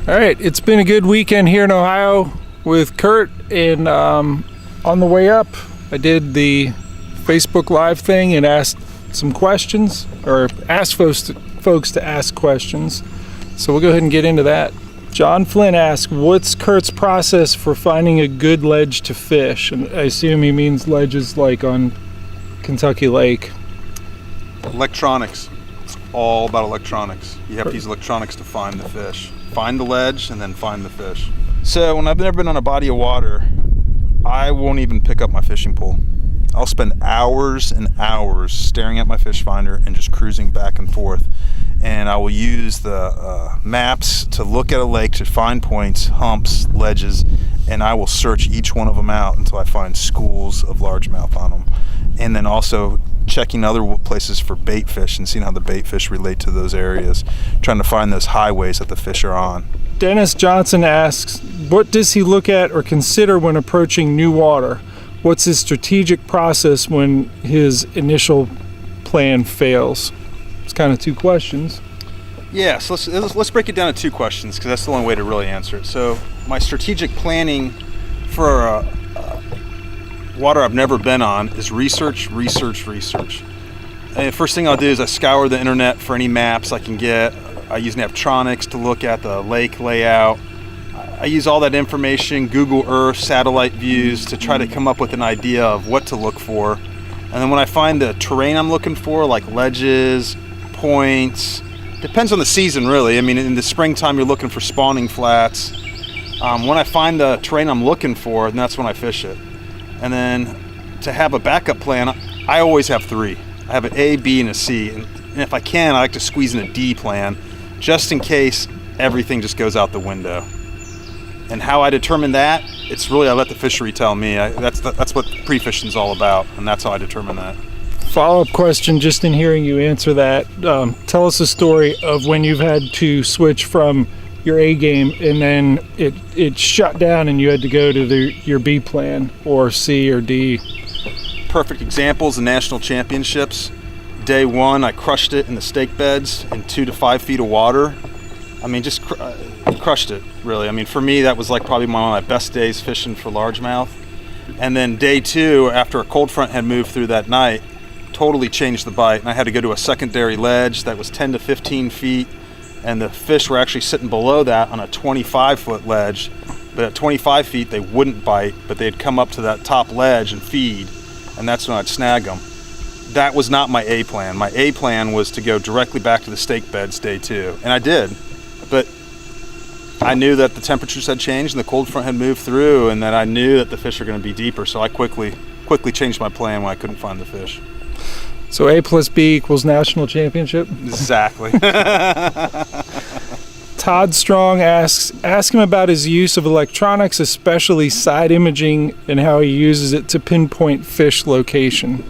All right, it's been a good weekend here in Ohio with Kurt, and on the way up, I did the Facebook Live thing and asked some questions, or asked folks to ask questions. So we'll go ahead and get into that. John Flynn asked, what's Kurt's process for finding a good ledge to fish? And I assume he means ledges like on Kentucky Lake. Electronics. It's all about electronics. You have to use electronics to find the fish. Find the ledge and then find the fish. So when I've never been on a body of water, I won't even pick up my fishing pole. I'll spend hours and hours staring at my fish finder and just cruising back and forth. And I will use the maps to look at a lake to find points, humps, ledges, and I will search each one of them out until I find schools of largemouth on them. And then also checking other places for bait fish and seeing how the bait fish relate to those areas, trying to find those highways that the fish are on. Dennis Johnson asks, what does he look at or consider when approaching new water? What's his strategic process when his initial plan fails? It's kind of two questions. Yeah, so let's break it down to two questions because that's the only way to really answer it. So my strategic planning for water I've never been on is research. And the first thing I'll do is I scour the internet for any maps I can get. I use Naptronics to look at the lake layout. I use all that information, Google Earth, satellite views, to try to come up with an idea of what to look for. And then when I find the terrain I'm looking for, like ledges, points, depends on the season really. I mean, in the springtime you're looking for spawning flats. When I find the terrain I'm looking for, then that's when I fish it. And then to have a backup plan, I always have three. I have an A, B, and a C. And if I can, I like to squeeze in a D plan, just in case everything just goes out the window. And how I determine that, it's really I let the fishery tell me. That's what pre-fishing is all about, and that's how I determine that. Follow-up question, just in hearing you answer that, tell us a story of when you've had to switch from your A game and then it shut down and you had to go to your B plan or C or D. Perfect example is the national championships. Day one, I crushed it in the stake beds in 2 to 5 feet of water. I mean, just crushed it, really. I mean, for me, that was like probably one of my best days fishing for largemouth. And then day two, after a cold front had moved through that night, totally changed the bite. And I had to go to a secondary ledge that was 10 to 15 feet. And the fish were actually sitting below that on a 25-foot ledge. But at 25 feet, they wouldn't bite, but they'd come up to that top ledge and feed. And that's when I'd snag them. That was not my A plan. My A plan was to go directly back to the stake beds day two. And I did. But I knew that the temperatures had changed and the cold front had moved through, and that I knew that the fish are going to be deeper. So I quickly changed my plan when I couldn't find the fish. So A plus B equals national championship? Exactly. Todd Strong asks, ask him about his use of electronics, especially side imaging, and how he uses it to pinpoint fish location.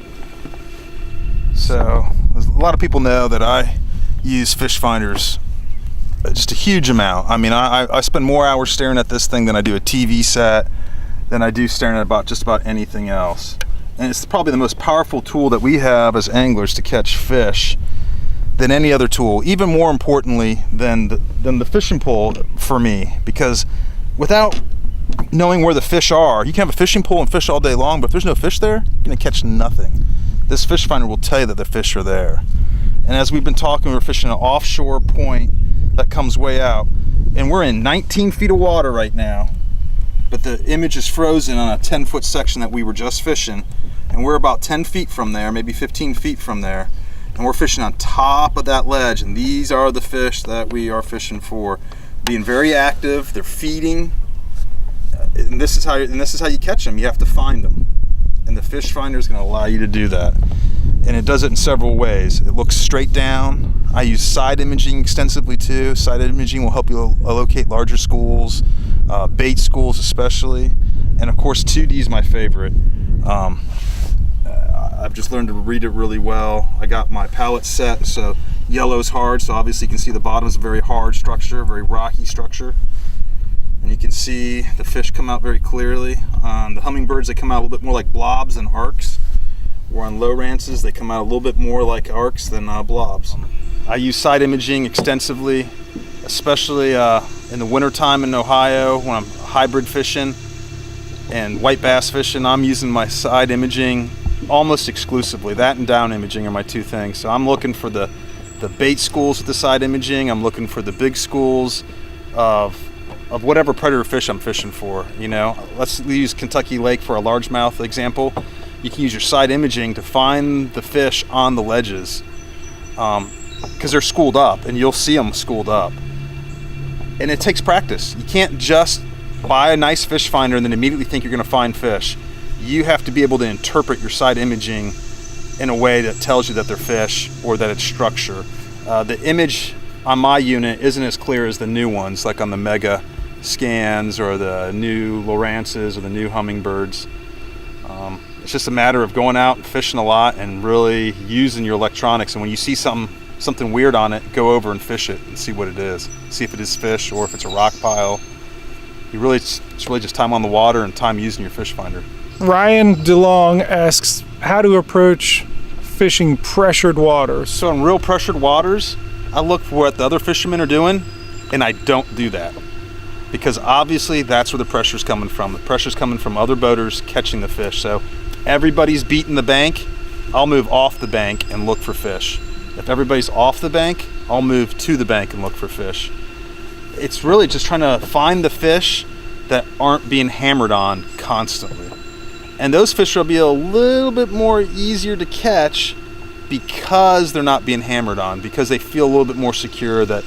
So a lot of people know that I use fish finders just a huge amount. I mean, I spend more hours staring at this thing than I do a TV set, than I do staring at just about anything else. And it's probably the most powerful tool that we have as anglers to catch fish than any other tool, even more importantly than the fishing pole for me, because without knowing where the fish are, you can have a fishing pole and fish all day long, but if there's no fish there, you're gonna catch nothing. This fish finder will tell you that the fish are there. And as we've been talking, we're fishing an offshore point that comes way out, and we're in 19 feet of water right now, but the image is frozen on a 10-foot section that we were just fishing, and we're about 10 feet from there, maybe 15 feet from there, and we're fishing on top of that ledge, and these are the fish that we are fishing for. Being very active, they're feeding, and this is how you catch them. You have to find them, and the fish finder is going to allow you to do that. And it does it in several ways. It looks straight down. I use side imaging extensively too. Side imaging will help you locate larger schools, bait schools especially. And of course 2D is my favorite. I've just learned to read it really well. I got my palette set, so yellow's hard, so obviously you can see the bottom is a very hard structure, very rocky structure. And you can see the fish come out very clearly. The hummingbirds, they come out a little bit more like blobs than arcs. Or on low rances, they come out a little bit more like arcs than blobs. I use side imaging extensively. especially in the wintertime in Ohio when I'm hybrid fishing and white bass fishing. I'm using my side imaging almost exclusively. That and down imaging are my two things. So I'm looking for the bait schools with the side imaging. I'm looking for the big schools of whatever predator fish I'm fishing for. You know, let's use Kentucky Lake for a largemouth example. You can use your side imaging to find the fish on the ledges because they're schooled up, and you'll see them schooled up. And it takes practice. You can't just buy a nice fish finder and then immediately think you're going to find fish. You have to be able to interpret your side imaging in a way that tells you that they're fish or that it's structure. The image on my unit isn't as clear as the new ones, like on the Mega Scans or the new Lowrances or the new Hummingbirds. It's just a matter of going out and fishing a lot and really using your electronics. And when you see something weird on it, go over and fish it and see what it is. See if it is fish or if it's a rock pile. It's really just time on the water and time using your fish finder. Ryan DeLong asks how to approach fishing pressured waters. So in real pressured waters, I look for what the other fishermen are doing, and I don't do that. Because obviously that's where the pressure's coming from. The pressure's coming from other boaters catching the fish. So everybody's beating the bank, I'll move off the bank and look for fish. If everybody's off the bank, I'll move to the bank and look for fish. It's really just trying to find the fish that aren't being hammered on constantly. And those fish will be a little bit more easier to catch because they're not being hammered on, because they feel a little bit more secure that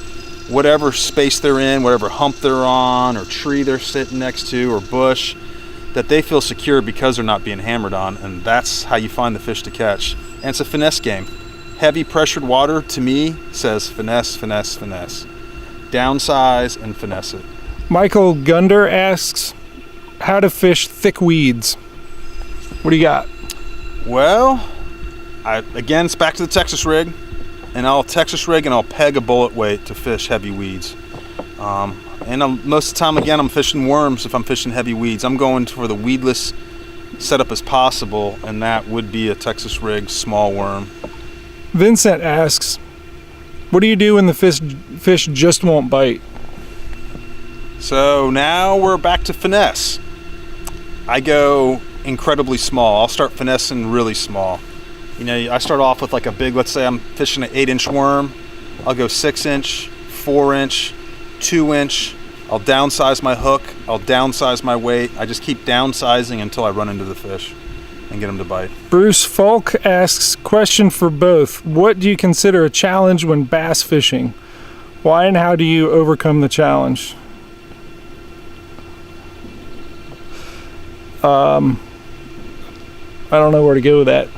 whatever space they're in, whatever hump they're on or tree they're sitting next to or bush, that they feel secure because they're not being hammered on, and that's how you find the fish to catch. And it's a finesse game. Heavy pressured water, to me, says finesse, finesse, finesse. Downsize and finesse it. Michael Gunder asks how to fish thick weeds. What do you got? Well, again, it's back to the Texas rig. And I'll Texas rig and I'll peg a bullet weight to fish heavy weeds. Most of the time, again, I'm fishing worms if I'm fishing heavy weeds. I'm going for the weedless setup as possible, and that would be a Texas rig small worm. Vincent asks, what do you do when the fish just won't bite? So now we're back to finesse. I go incredibly small. I'll start finessing really small. You know, I start off with like a big, let's say I'm fishing an 8-inch worm. I'll go 6-inch, 4-inch, 2-inch. I'll downsize my hook. I'll downsize my weight. I just keep downsizing until I run into the fish and get them to bite. Bruce Falk asks, question for both. What do you consider a challenge when bass fishing? Why and how do you overcome the challenge? I don't know where to go with that.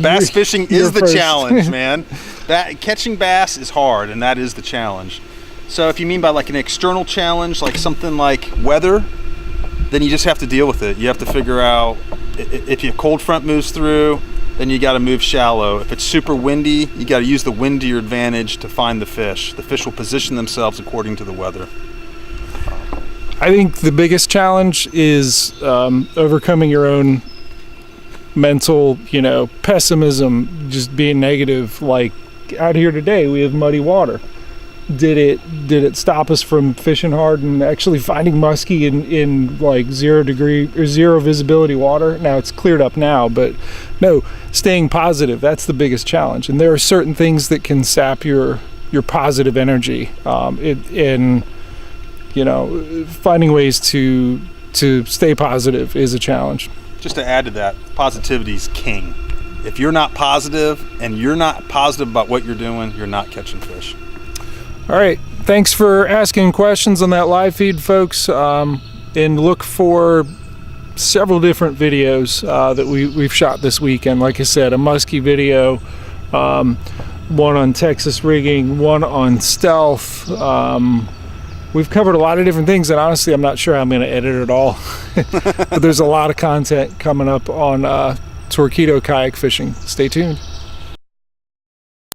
Bass fishing is the challenge, man. That catching bass is hard, and that is the challenge. So if you mean by like an external challenge, like something like weather, then you just have to deal with it. You have to figure out if your cold front moves through, then you got to move shallow. If it's super windy, you got to use the wind to your advantage to find the fish. The fish will position themselves according to the weather. I think the biggest challenge is overcoming your own mental, pessimism, just being negative. Like out here today, we have muddy water. Did it stop us from fishing hard and actually finding muskie in like 0 degree or 0 visibility water? Now it's cleared up now, but no, staying positive, that's the biggest challenge. And there are certain things that can sap your positive energy. Finding ways to stay positive is a challenge. Just to add to that, positivity is king. If you're not positive and you're not positive about what you're doing, you're not catching fish. All right. Thanks for asking questions on that live feed, folks. And look for several different videos that we've shot this weekend. Like I said, a muskie video, one on Texas rigging, one on stealth. We've covered a lot of different things, and honestly, I'm not sure I'm going to edit it all. But there's a lot of content coming up on Torpedo kayak fishing. Stay tuned.